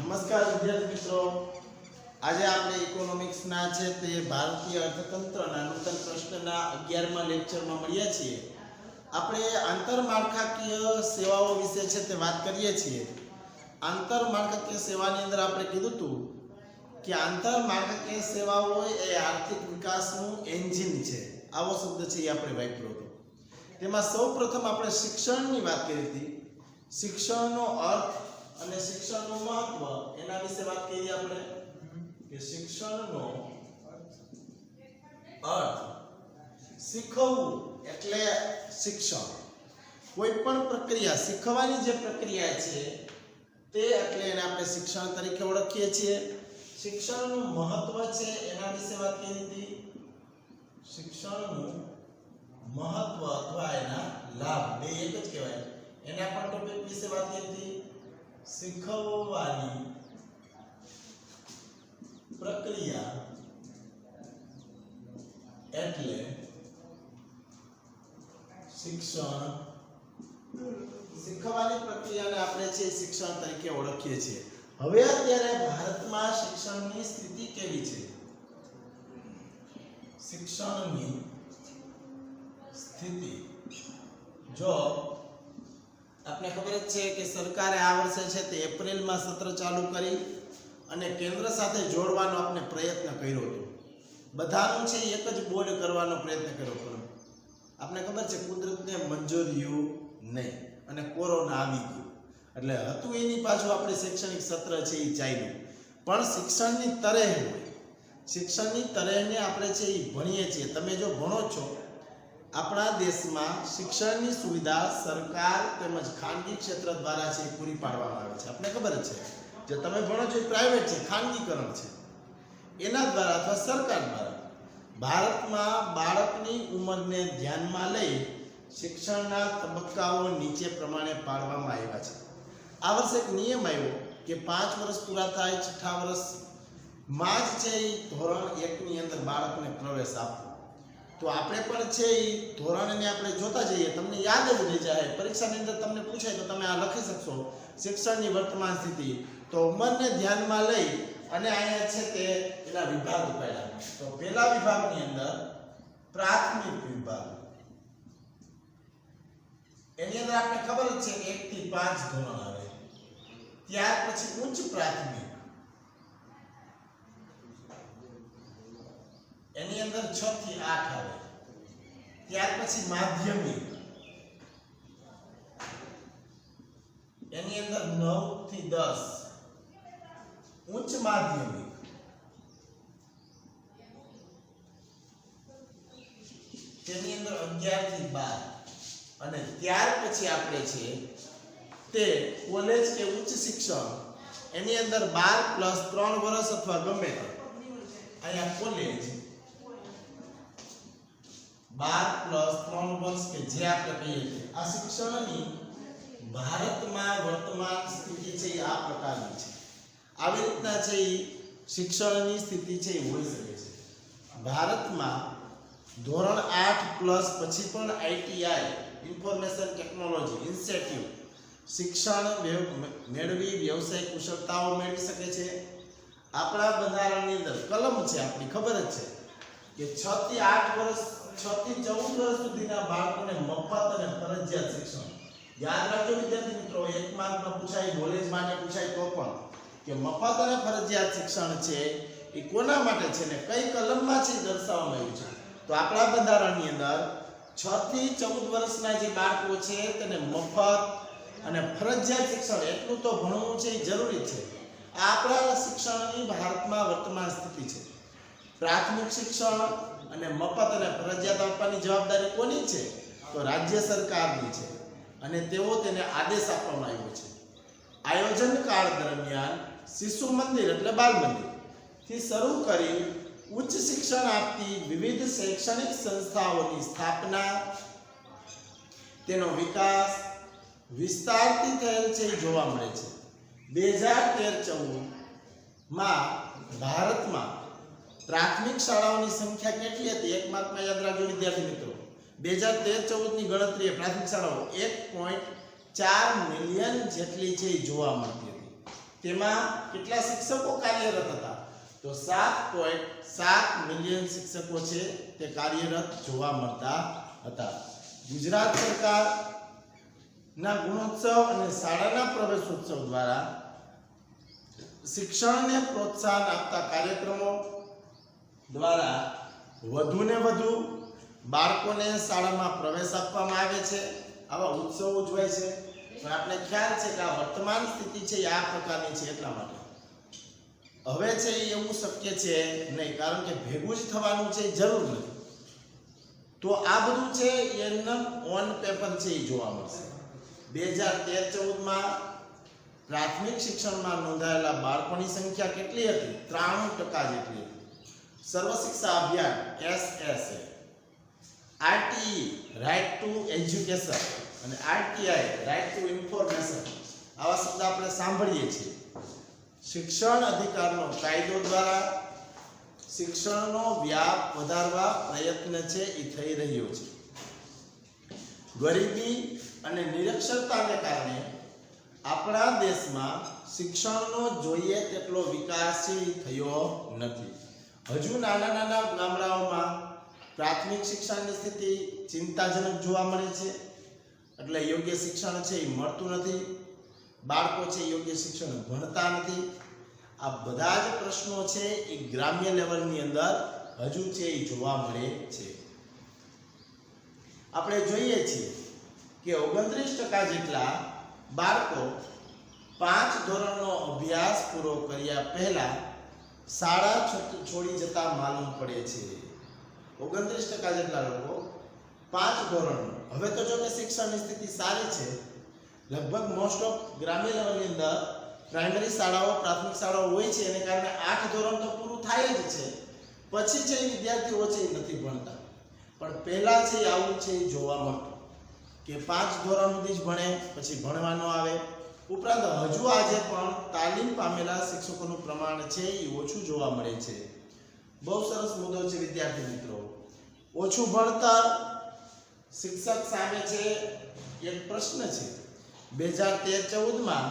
નમસ્કાર વિદ્યાર્થી મિત્રો, આજે આપણે ઇકોનોમિક્સના છે તે ભારતીય અર્થતંત્રના નૂતન પ્રશ્નના 11મા લેક્ચરમાં મળ્યા છીએ. આપણે આંતરમાળખાકીય સેવાઓ વિશે છે તે વાત કરીએ છીએ. આંતરમાળખાકીય સેવાની અંદર આપણે કીધું હતું કે આંતરમાળખાકીય સેવાઓ એ આર્થિક વિકાસનું એન્જિન છે. આવો શબ્દ છે એ આપણે વાપર્યો હતો. તેમાં સૌપ્રથમ આપણે શિક્ષણની વાત કરી હતી. શિક્ષણનો અર્થ અને શિક્ષણનું મહત્વ એના વિશે વાત કરી આપણે કે શિક્ષણનો અર્થ શીખવવું એટલે શિક્ષણ. કોઈ પણ પ્રક્રિયા શીખવાની જે પ્રક્રિયા છે તે એટલે એને આપણે શિક્ષણ તરીકે ઓળખીએ છીએ. શિક્ષણનું મહત્વ છે એના વિશે વાત કરી હતી. શિક્ષણનું મહત્વ અથવા એના લાભ બે એક જ કહેવાય. એના પણ ટોપિક વિશે વાત કરી હતી. શીખવવાની પ્રક્રિયા એટલે શિક્ષણ. શીખવાની પ્રક્રિયાને આપણે છે શિક્ષણ તરીકે ઓળખીએ છીએ. હવે અત્યારે ભારતમાં શિક્ષણની સ્થિતિ કેવી છે? શિક્ષણની સ્થિતિ જો આપને ખબર જ છે કે સરકારે આ વર્ષે છે તે એપ્રિલમાં સત્ર ચાલુ કરી અને કેન્દ્ર સાથે જોડવાનો આપણે પ્રયત્ન કર્યો હતો. બધાનું છે એક જ બોર્ડ કરવાનો પ્રયત્ન કર્યો હતો. આપને ખબર છે કુદરતને મંજૂરીયું નહીં અને કોરોના આવી ગયો એટલે હતું એની પાછું આપણે શૈક્ષણિક સત્ર છે એ ચાલ્યું. પણ શિક્ષણની તરેહ હોય, શિક્ષણની તરેહને આપણે છે એ ભણીએ છીએ. તમે જો ભણો છો, આપણા દેશમાં શિક્ષણની સુવિધા સરકાર તેમજ ખાનગી ક્ષેત્ર દ્વારા છે પૂરી પાડવામાં આવે છે. આપણે ખબર જ છે જે તમે ભણો છો એ પ્રાઇવેટ છે, ખાનગીકરણ છે. એના દ્વારા અથવા સરકાર દ્વારા ભારતમાં બાળકની ઉંમરને ધ્યાનમાં લઈ શિક્ષણના તબક્કાઓ નીચે પ્રમાણે પાડવામાં આવ્યા છે. આ વર્ષે એક નિયમ આવ્યો કે 5 વર્ષ પૂરા થાય, 6ઠા વર્ષમાં જ છે એ ધોરણ 1ની અંદર બાળકને પ્રવેશ આપવો. તો આપણે પણ છે એ ધોરણને આપણે જોતા જઈએ. તમને યાદ જ રહી જાય. પરીક્ષાની અંદર તમને પૂછાય તો તમે આ લખી શકશો શિક્ષણની વર્તમાન સ્થિતિ. તો ઉંમરને ધ્યાનમાં લઈ અને અહીંયા છે તે એના વિભાગ પાડ્યા. તો પહેલા વિભાગની અંદર પ્રાથમિક વિભાગ, એની અંદર આપણે ખબર જ છે કે 1 થી 5 ધોરણ આવે. ત્યાર પછી ઉચ્ચ પ્રાથમિક, એની અંદર 6 થી 8 આવે. ત્યાર પછી માધ્યમિક, એની અંદર 9 થી 10. ઉચ્ચ માધ્યમિક, તેની અંદર 11 થી 12. અને ત્યાર પછી આપણે છે તે કોલેજ કે ઉચ્ચ શિક્ષણ, એની અંદર 12 + 3 વર્ષ અથવા ગમે તે. અહીંયા કોલેજ 12 + 3 વર્ષ કે જે આપણે કહીએ છીએ. આ શિક્ષણની ભારતમાં વર્તમાન સ્થિતિ છે આ પ્રકારની છે. આવી રીતના છે શિક્ષણની સ્થિતિ છે હોઈ શકે છે. ભારતમાં ધોરણ 8 પછી પણ આઈટીઆઈ ઇન્ફોર્મેશન ટેકનોલોજી ઇન્સ્ટિટ્યૂટ શિક્ષણ મેળવી વ્યવસાયિક કુશળતાઓ મેળવી શકે છે. આપણા બંધારણની અંદર કલમ છે, આપણી ખબર જ છે કે 6 થી 8 વર્ષ 6 થી 14 વર્ષ સુધીના બાળકોને મફત અને ફરજિયાત શિક્ષણ. યાદ રાખજો વિદ્યાર્થી મિત્રો, 1 માર્કમાં પૂછાય, નોલેજ માટે પૂછાય તો પણ કે મફત અને ફરજિયાત શિક્ષણ છે એ કોના માટે છે ને કઈ કલમમાં છે દર્શાવવામાં આવ્યું છે. તો આપણા બંધારણની અંદર 6 થી 14 વર્ષના જે બાળકો છે તેને મફત અને ફરજિયાત શિક્ષણ એટલું તો ભણવું છે એ જરૂરી છે. આ આપણા શિક્ષણની ભારતમાં વર્તમાન સ્થિતિ છે. પ્રાથમિક શિક્ષણ અને મફત અને ફરજિયાત આપવાની જવાબદારી કોની છે? તો રાજ્ય સરકારની છે અને તેઓ તેને આદેશ આપવામાં આવ્યો છે. આયોજન કાળ દરમિયાન શિશુ મંદિર એટલે બાલ મંદિર થી શરૂ કરી ઉચ્ચ શિક્ષણ આપતી વિવિધ શૈક્ષણિક સંસ્થાઓની સ્થાપના, તેનો વિકાસ વિસ્તારથી થયેલ છે એ જોવા મળે છે. 2013-14 માં ભારતમાં પ્રાથમિક શાળાઓની સંખ્યા કેટલી હતી? 1 માર્કમાં યાદ રાખજો વિદ્યાર્થી મિત્રો. 2013-14 ની ગણતરીએ પ્રાથમિક શાળાઓ 1.4 મિલિયન જેટલી છે જોવા મળતી હતી. તેમાં કેટલા શિક્ષકો કાર્યરત હતા? તો 7.7 મિલિયન શિક્ષકો છે તે કાર્યરત જોવા મળતા હતા. ગુજરાત સરકાર ના ગુણોત્સવ અને શાળાના પ્રવેશોત્સવ દ્વારા શિક્ષણને પ્રોત્સાહન આપતા કાર્યક્રમો દ્વારા વધુને વધુ બાળકોને શાળામાં પ્રવેશ આપવામાં આવે છે. આવા ઉત્સવ ઉજવાય છે. પણ આપણે ખ્યાલ છે કે આ વર્તમાન સ્થિતિ છે એ આ પ્રકારની છે. એટલા માટે હવે છે એવું શક્ય છે નહીં, કારણ કે ભેગું જ થવાનું છે જરૂર નથી. તો આ બધું છે એમના ઓન પેપર છે એ જોવા મળશે. 2013-14 માં પ્રાથમિક શિક્ષણમાં નોંધાયેલા બાળકોની સંખ્યા કેટલી હતી? 93% જેટલી હતી. Sarva Shiksha Abhiyan SSA, RTE right to education અને RTI રાઇટ ટુ ઇન્ફોર્મેશન આવા શબ્દ આપણે સાંભળીએ છીએ. શિક્ષણ અધિકારનો કાયદો દ્વારા શિક્ષણનો વ્યાપ વધારવા પ્રયત્ન છે એ થઈ રહ્યો છે. ગરીબી અને નિરક્ષરતાને કારણે આપણા દેશમાં શિક્ષણનો જોઈએ તેટલો વિકાસ થયો નથી. હજુ નાના નાના ગામડાઓમાં પ્રાથમિક શિક્ષણની સ્થિતિ ચિંતાજનક જોવા મળે છે. એટલે યોગ્ય શિક્ષણ છે એ મળતું નથી. બાળકો છે યોગ્ય શિક્ષણ ભણતા નથી. આ બધા જ પ્રશ્નો છે એ ગ્રામ્ય લેવલની અંદર હજુ છે એ જોવા મળે છે. આપણે જોઈએ છીએ કે 29% જેટલા બાળકો 5 ધોરણનો અભ્યાસ પૂરો કર્યા પહેલા શાળા છોડી જતા માલુમ પડે છે. 29% જેટલા લોકો 5 ધોરણનો, હવે તો જો કે શિક્ષણની સ્થિતિ સારી છે, લગભગ મોસ્ટ ઓફ ગ્રામ્ય લેવલની અંદર પ્રાઇમરી શાળાઓ પ્રાથમિક શાળાઓ હોય છે, એને કારણે 8 ધોરણ તો પૂરું થાય જ છે. પછી છે વિદ્યાર્થીઓ છે એ નથી ભણતા. પણ પહેલા છે આવું છે જોવા મળતું કે 5 ધોરણ સુધી જ ભણે, પછી ભણવા ન આવે. ઉપરાંત હજુ આજે પણ તાલીમ પામેલા શિક્ષકોનું પ્રમાણ છે એ ઓછું જોવા મળે છે. બહુ સરસ મુદ્દો છે વિદ્યાર્થી મિત્રો. ઓછું ભણતર શિક્ષક સામે છે એક પ્રશ્ન છે. 2013-14 માં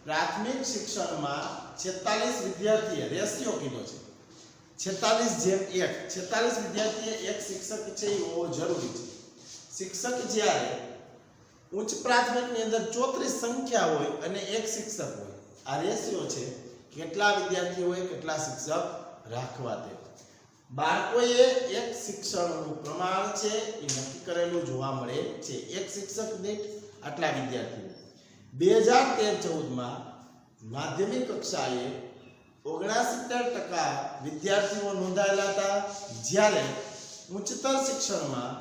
પ્રાથમિક શિક્ષણમાં 46 વિદ્યાર્થીએ રેશિયો કીધો છે 46:1. 46 વિદ્યાર્થીએ એક શિક્ષક છે એ હોવો જરૂરી છે. શિક્ષક જ્યારે ઉચ્ચ પ્રાથમિકની અંદર 34 સંખ્યા હોય અને એક શિક્ષક હોય, આ રેશિયો છે કેટલા વિદ્યાર્થીઓ હોય કેટલા શિક્ષક રાખવા તે. બાળકોએ એક શિક્ષણનું પ્રમાણ છે એ નક્કી કરેલું જોવા મળે છે. એક શિક્ષક દીઠ આટલા વિદ્યાર્થીઓ. 2013-14 માં માધ્યમિક કક્ષાએ 69% વિદ્યાર્થીઓ નોંધાયેલા હતા, જ્યારે ઉચ્ચતર શિક્ષણમાં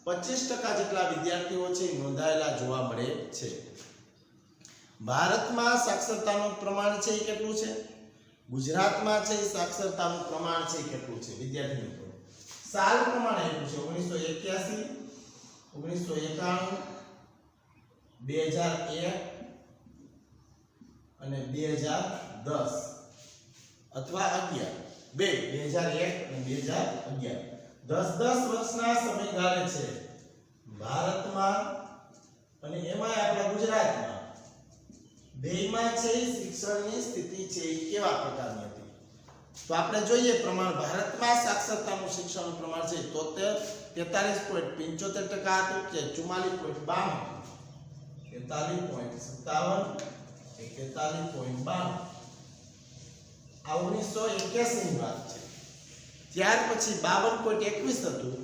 25% જેટલા વિદ્યાર્થીઓ છે નોંધાયેલા જોવા મળે છે. ભારતમાં સાક્ષરતાનું પ્રમાણ છે એ કેટલું છે? ગુજરાતમાં છે સાક્ષરતાનું પ્રમાણ છે કેટલું છે વિદ્યાર્થી મિત્રો? સાલ પ્રમાણે એટલું છે 1981, 1991, 2001 અને 2010 અથવા 11, 2001 અને 2011 10 વર્ષના સમયગાળે છે ભારતમાં અને એમાં આપણા ગુજરાતમાં બેમાં છે શિક્ષણની સ્થિતિ છે એ કેવા પ્રકારની હતી? તો આપણે જોઈએ પ્રમાણ. ભારતમાં સાક્ષરતાનું શિક્ષણનું પ્રમાણ છે 43.75% હતું કે 44.52, 43.57 કે 43.52. આ 1981 ની વાત છે. ત્યાર પછી 52.21 હતું,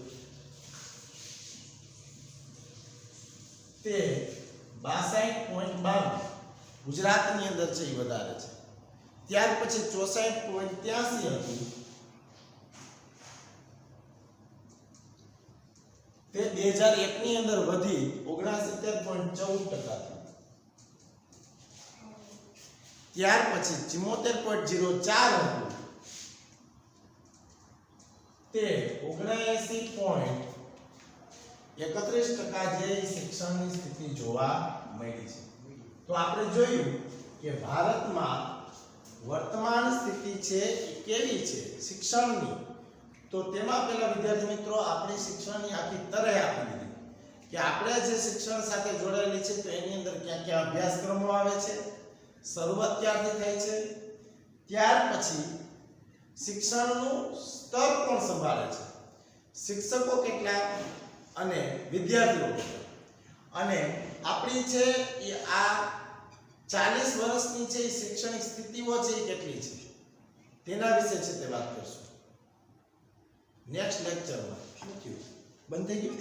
તે 62.52 ગુજરાતની અંદર છે એ વધારે છે. ત્યાર પછી 64.83 હતું, તે 2001 ની અંદર વધી 69.14% થયું. ત્યાર પછી 74.04 હતું, તે 79.31% જે શિક્ષણની સ્થિતિ જોવા મળી છે. તો આપણે જોયું કે ભારતમાં વર્તમાન સ્થિતિ છે એ કેવી છે શિક્ષણની. તો તેમાં પહેલા વિદ્યાર્થી મિત્રો આપણી શિક્ષણની આખી તરહ આપી દીધી કે આપણે જે શિક્ષણ સાથે જોડાયેલી છે તો એની અંદર ક્યાં ક્યાં અભ્યાસક્રમો આવે છે, શરૂઆત ક્યારથી થાય છે? ત્યાર પછી શિક્ષણનું સ્તર કોણ સંભાળે છે? શિક્ષકો કેટલા અને વિદ્યાર્થીઓ કેટલા? અને આપણી છે એ આ 40 વર્ષની છે શૈક્ષણિક સ્થિતિઓ છે એ કેટલી છે તેના વિશે છે તે વાત કરશું નેક્સ્ટ લેક્ચરમાં. શું થયું? બંધ થઈ ગયું?